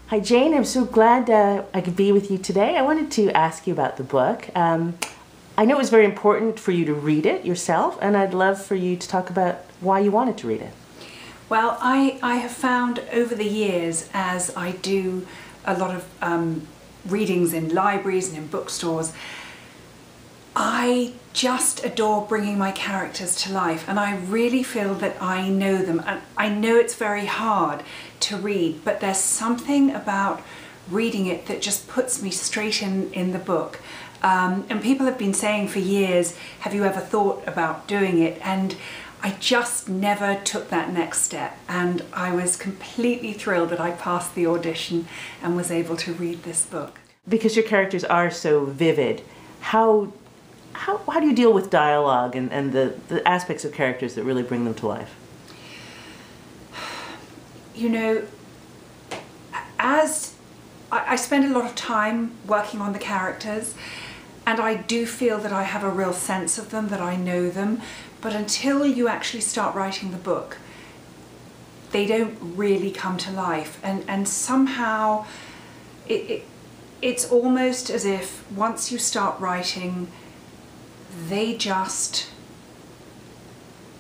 Hi Jane, I'm so glad I could be with you today. I wanted to ask you about the book. I know it was very important for you to read it yourself, and I'd love for you to talk about why you wanted to read it. Well, I have found over the years, as I do a lot of readings in libraries and in bookstores, I just adore bringing my characters to life, and I really feel that I know them. And I know it's very hard to read, but there's something about reading it that just puts me straight in the book. And people have been saying for years, have you ever thought about doing it? And I just never took that next step, and I was completely thrilled that I passed the audition and was able to read this book. Because your characters are so vivid, how do you deal with dialogue and the aspects of characters that really bring them to life? You know, as I spend a lot of time working on the characters, and I do feel that I have a real sense of them, that I know them, but until you actually start writing the book, they don't really come to life. And somehow it's almost as if once you start writing, they just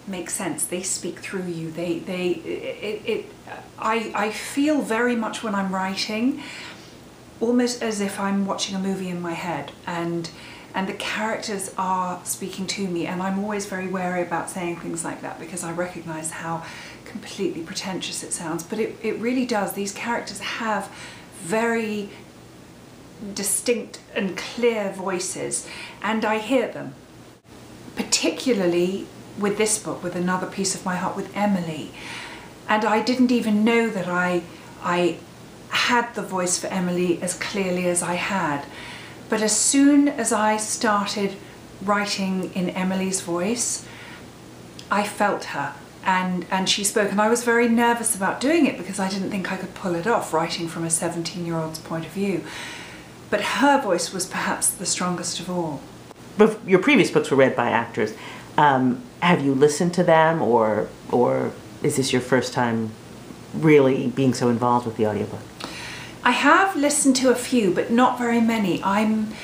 make sense. They speak through you. I feel very much when I'm writing, almost as if I'm watching a movie in my head, and the characters are speaking to me, and I'm always very wary about saying things like that because I recognise how completely pretentious it sounds, but it really does. These characters have very distinct and clear voices, and I hear them. Particularly with this book, with Another Piece of My Heart, with Emily. And I didn't even know that I had the voice for Emily as clearly as I had. But as soon as I started writing in Emily's voice, I felt her, and she spoke, and I was very nervous about doing it because I didn't think I could pull it off, writing from a 17-year-old's point of view. But her voice was perhaps the strongest of all. But your previous books were read by actors. Have you listened to them, or is this your first time really being so involved with the audiobook? I have listened to a few, but not very many. I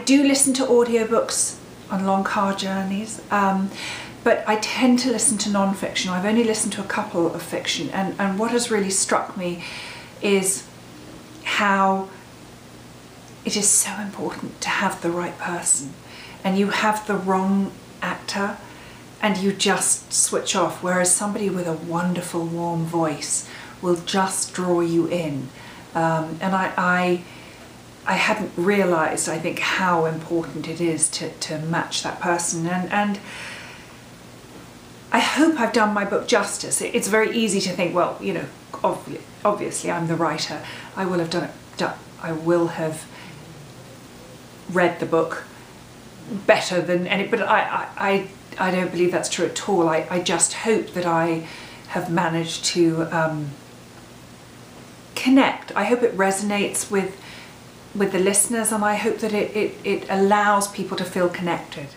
do listen to audiobooks on long car journeys, but I tend to listen to non-fiction. I've only listened to a couple of fiction, and what has really struck me is how it is so important to have the right person, and you have the wrong actor and you just switch off, whereas somebody with a wonderful warm voice will just draw you in. And I hadn't realised, I think, how important it is to match that person, and I hope I've done my book justice. It's very easy to think, well, you know, obviously I'm the writer, I will have done it, I will have read the book better than any, but I don't believe that's true at all. I just hope that I have managed to connect. I hope it resonates with the listeners, and I hope that it allows people to feel connected.